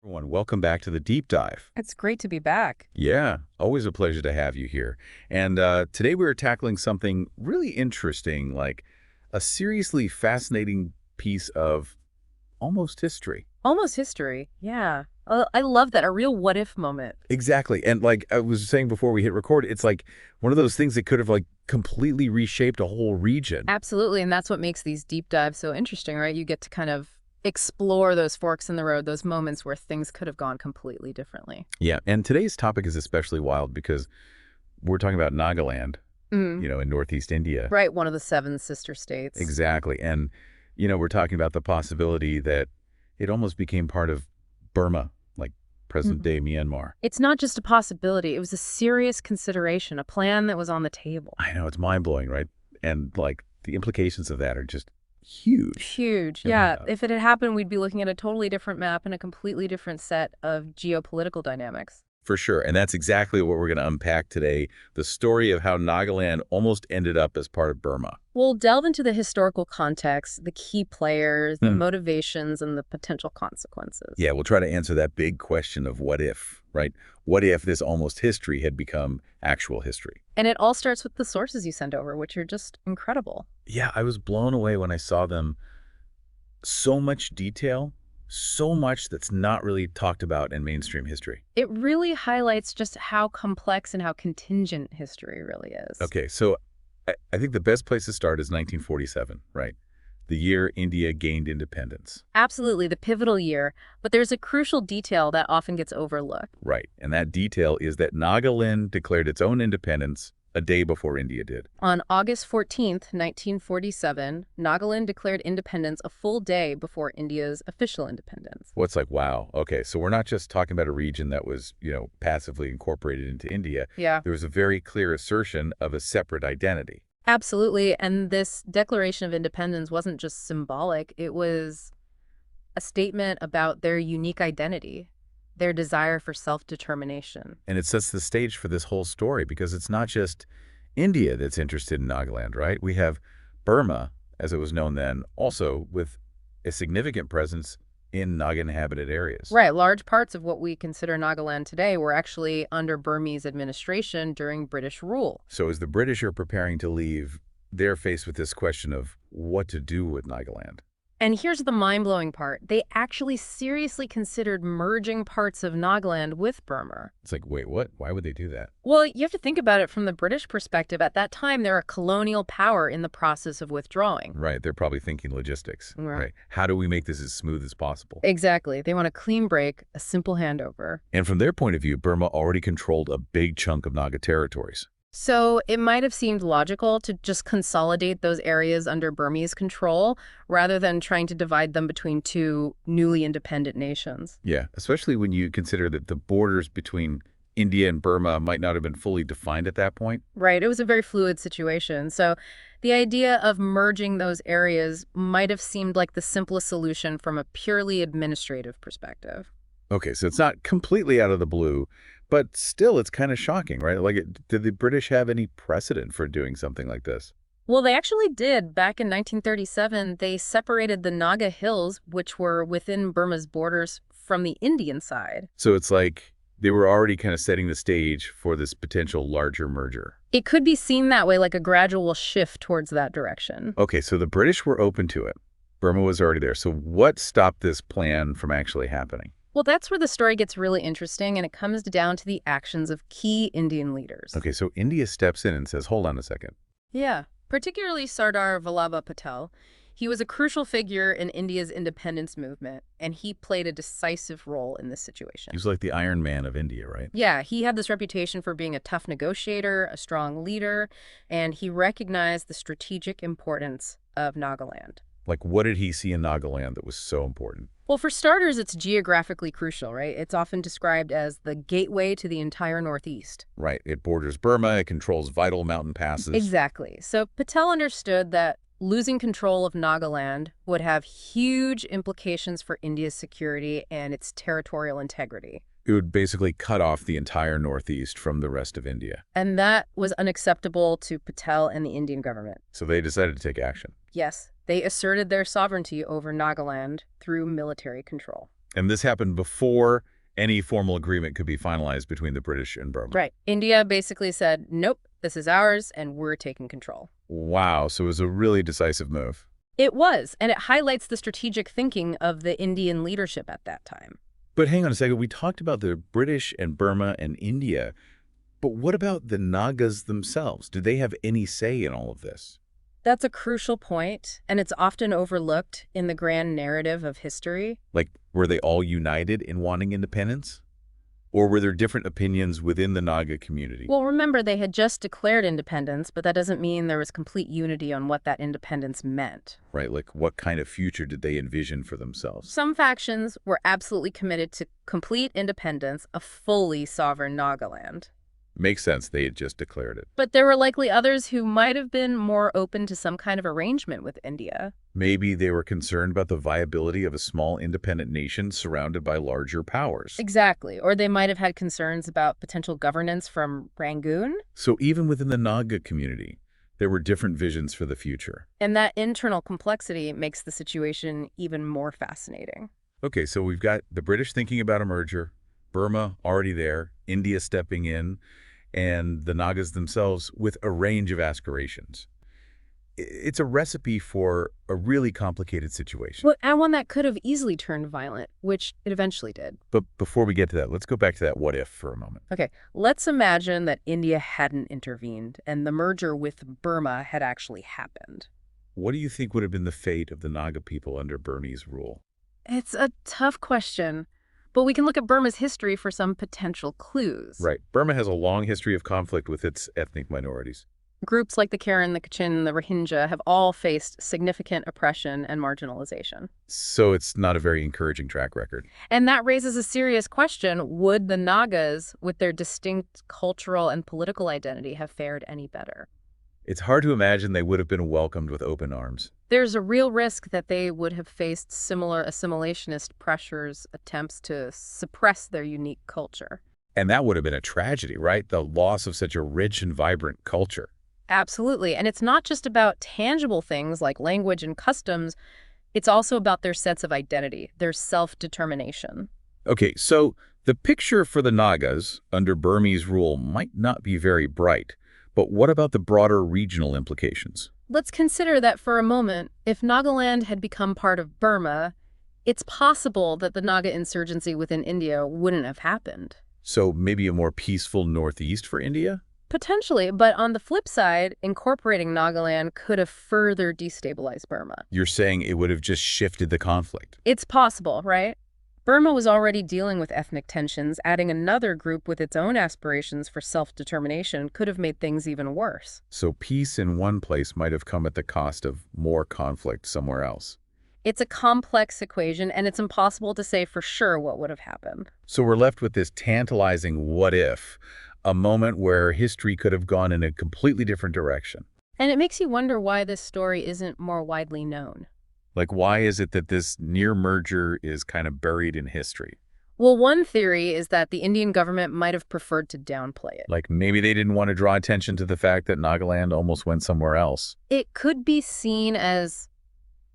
Everyone, welcome back to the deep dive. It's great to be back. Yeah, always a pleasure to have you here. And today we're tackling something really interesting, like a seriously fascinating piece of almost history. Almost history. Yeah. I love that. A real what if moment. Exactly. And like I was saying before we hit record, it's like one of those things that could have like completely reshaped a whole region. Absolutely. And that's what makes these deep dives so interesting, right? You get to kind of explore those forks in the road, those moments where things could have gone completely differently. Yeah. And today's topic is especially wild because we're talking about Nagaland, in Northeast India. Right. One of the seven sister states. Exactly. And, we're talking about the possibility that it almost became part of Burma, like present-day Myanmar. It's not just a possibility. It was a serious consideration, a plan that was on the table. I know, it's mind-blowing, right? And, like, the implications of that are just huge. Huge. Yeah. Yeah. If it had happened, we'd be looking at a totally different map and a completely different set of geopolitical dynamics. For sure. And that's exactly what we're going to unpack today, the story of how Nagaland almost ended up as part of Burma. We'll delve into the historical context, the key players, the motivations, and the potential consequences. Yeah, we'll try to answer that big question of what if, right? What if this almost history had become actual history? And it all starts with the sources you sent over, which are just incredible. Yeah, I was blown away when I saw them. So much detail, so much that's not really talked about in mainstream history. It really highlights just how complex and how contingent history really is. Okay, so I think the best place to start is 1947, right? The year India gained independence. Absolutely, the pivotal year. But there's a crucial detail that often gets overlooked. Right, and that detail is that Nagaland declared its own independence a day before India did. On August 14th, 1947, Nagaland declared independence a full day before India's official independence. Well, it's like, wow, okay, so we're not just talking about a region that was, passively incorporated into India. Yeah. There was a very clear assertion of a separate identity. Absolutely. And this Declaration of Independence wasn't just symbolic. It was a statement about their unique identity, their desire for self-determination. And it sets the stage for this whole story because it's not just India that's interested in Nagaland, right? We have Burma, as it was known then, also with a significant presence in Naga-inhabited areas. Right. Large parts of what we consider Nagaland today were actually under Burmese administration during British rule. So as the British are preparing to leave, they're faced with this question of what to do with Nagaland. And here's the mind-blowing part. They actually seriously considered merging parts of Nagaland with Burma. It's like, wait, what? Why would they do that? Well, you have to think about it from the British perspective. At that time, they're a colonial power in the process of withdrawing. Right. They're probably thinking logistics. Right. How do we make this as smooth as possible? Exactly. They want a clean break, a simple handover. And from their point of view, Burma already controlled a big chunk of Naga territories. So it might have seemed logical to just consolidate those areas under Burmese control rather than trying to divide them between two newly independent nations. Yeah, especially when you consider that the borders between India and Burma might not have been fully defined at that point. Right. It was a very fluid situation. So the idea of merging those areas might have seemed like the simplest solution from a purely administrative perspective. Okay, so it's not completely out of the blue, but still it's kind of shocking, right? Like, did the British have any precedent for doing something like this? Well, they actually did. Back in 1937, they separated the Naga Hills, which were within Burma's borders, from the Indian side. So it's like they were already kind of setting the stage for this potential larger merger. It could be seen that way, like a gradual shift towards that direction. Okay, so the British were open to it. Burma was already there. So what stopped this plan from actually happening? Well, that's where the story gets really interesting, and it comes down to the actions of key Indian leaders. Okay, so India steps in and says, hold on a second. Yeah, particularly Sardar Vallabha Patel. He was a crucial figure in India's independence movement, and he played a decisive role in this situation. He was like the Iron Man of India, right? Yeah, he had this reputation for being a tough negotiator, a strong leader, and he recognized the strategic importance of Nagaland. Like, what did he see in Nagaland that was so important? Well, for starters, it's geographically crucial, right? It's often described as the gateway to the entire Northeast. Right. It borders Burma. It controls vital mountain passes. Exactly. So Patel understood that losing control of Nagaland would have huge implications for India's security and its territorial integrity. It would basically cut off the entire Northeast from the rest of India. And that was unacceptable to Patel and the Indian government. So they decided to take action. Yes, they asserted their sovereignty over Nagaland through military control. And this happened before any formal agreement could be finalized between the British and Burma. Right. India basically said, nope, this is ours, and we're taking control. Wow, so it was a really decisive move. It was, and it highlights the strategic thinking of the Indian leadership at that time. But hang on a second, we talked about the British and Burma and India, but what about the Nagas themselves? Did they have any say in all of this? That's a crucial point, and it's often overlooked in the grand narrative of history. Like, were they all united in wanting independence? Or were there different opinions within the Naga community? Well, remember, they had just declared independence, but that doesn't mean there was complete unity on what that independence meant. Right, like what kind of future did they envision for themselves? Some factions were absolutely committed to complete independence, a fully sovereign Nagaland. Makes sense, they had just declared it. But there were likely others who might have been more open to some kind of arrangement with India. Maybe they were concerned about the viability of a small independent nation surrounded by larger powers. Exactly. Or they might have had concerns about potential governance from Rangoon. So even within the Naga community, there were different visions for the future. And that internal complexity makes the situation even more fascinating. Okay, so we've got the British thinking about a merger, Burma already there, India stepping in, and the Nagas themselves with a range of aspirations. It's a recipe for a really complicated situation. Well, and one that could have easily turned violent, which it eventually did. But before we get to that, let's go back to that what if for a moment. Okay, let's imagine that India hadn't intervened and the merger with Burma had actually happened. What do you think would have been the fate of the Naga people under Burmese rule? It's a tough question, but we can look at Burma's history for some potential clues. Right. Burma has a long history of conflict with its ethnic minorities. Groups like the Karen, the Kachin, the Rohingya have all faced significant oppression and marginalization. So it's not a very encouraging track record. And that raises a serious question. Would the Nagas, with their distinct cultural and political identity, have fared any better? It's hard to imagine they would have been welcomed with open arms. There's a real risk that they would have faced similar assimilationist pressures, attempts to suppress their unique culture. And that would have been a tragedy, right? The loss of such a rich and vibrant culture. Absolutely. And it's not just about tangible things like language and customs. It's also about their sense of identity, their self-determination. Okay, so the picture for the Nagas under Burmese rule might not be very bright, but what about the broader regional implications? Let's consider that for a moment. If Nagaland had become part of Burma, it's possible that the Naga insurgency within India wouldn't have happened. So maybe a more peaceful northeast for India? Potentially, but on the flip side, incorporating Nagaland could have further destabilized Burma. You're saying it would have just shifted the conflict? It's possible, right? Burma was already dealing with ethnic tensions. Adding another group with its own aspirations for self-determination could have made things even worse. So peace in one place might have come at the cost of more conflict somewhere else. It's a complex equation, and it's impossible to say for sure what would have happened. So we're left with this tantalizing what if, a moment where history could have gone in a completely different direction. And it makes you wonder why this story isn't more widely known. Like, why is it that this near merger is kind of buried in history? Well, one theory is that the Indian government might have preferred to downplay it. Like, maybe they didn't want to draw attention to the fact that Nagaland almost went somewhere else. It could be seen as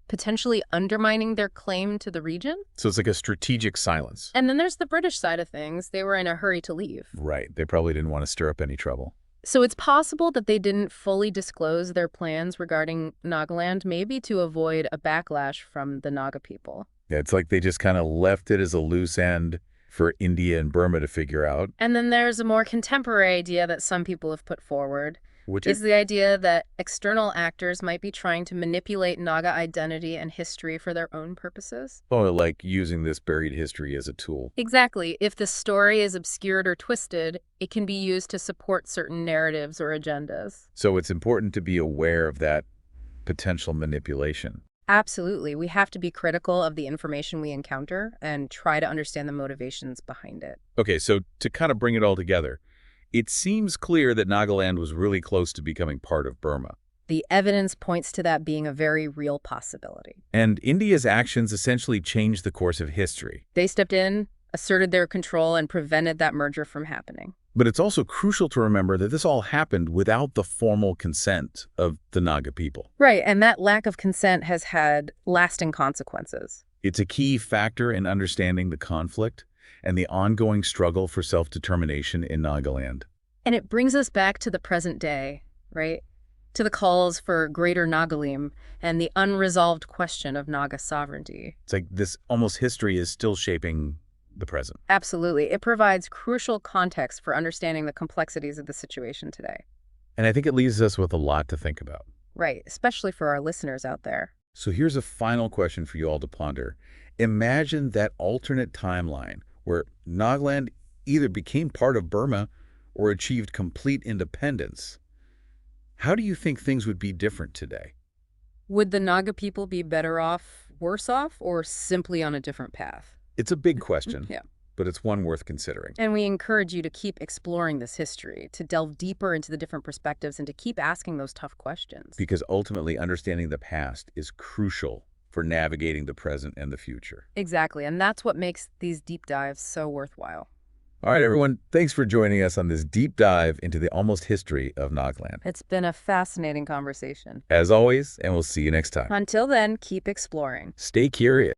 potentially undermining their claim to the region. So it's like a strategic silence. And then there's the British side of things. They were in a hurry to leave. Right. They probably didn't want to stir up any trouble. So it's possible that they didn't fully disclose their plans regarding Nagaland, maybe to avoid a backlash from the Naga people. Yeah, it's like they just kind of left it as a loose end for India and Burma to figure out. And then there's a more contemporary idea that some people have put forward, Which is the idea that external actors might be trying to manipulate Naga identity and history for their own purposes. Oh, like using this buried history as a tool. Exactly. If the story is obscured or twisted, it can be used to support certain narratives or agendas. So it's important to be aware of that potential manipulation. Absolutely. We have to be critical of the information we encounter and try to understand the motivations behind it. Okay, so to kind of bring it all together, it seems clear that Nagaland was really close to becoming part of Burma. The evidence points to that being a very real possibility. And India's actions essentially changed the course of history. They stepped in, asserted their control, and prevented that merger from happening. But it's also crucial to remember that this all happened without the formal consent of the Naga people. Right, and that lack of consent has had lasting consequences. It's a key factor in understanding the conflict and the ongoing struggle for self-determination in Nagaland. And it brings us back to the present day, right? To the calls for greater Nagalim and the unresolved question of Naga sovereignty. It's like this almost history is still shaping the present. Absolutely. It provides crucial context for understanding the complexities of the situation today. And I think it leaves us with a lot to think about. Right, especially for our listeners out there. So here's a final question for you all to ponder. Imagine that alternate timeline where Nagaland either became part of Burma or achieved complete independence. How do you think things would be different today? Would the Naga people be better off, worse off, or simply on a different path? It's a big question, Yeah. but it's one worth considering. And we encourage you to keep exploring this history, to delve deeper into the different perspectives, and to keep asking those tough questions. Because ultimately, understanding the past is crucial for navigating the present and the future. Exactly, and that's what makes these deep dives so worthwhile. All right, everyone. Thanks for joining us on this deep dive into the almost history of Nagaland. It's been a fascinating conversation. As always, and we'll see you next time. Until then, keep exploring. Stay curious.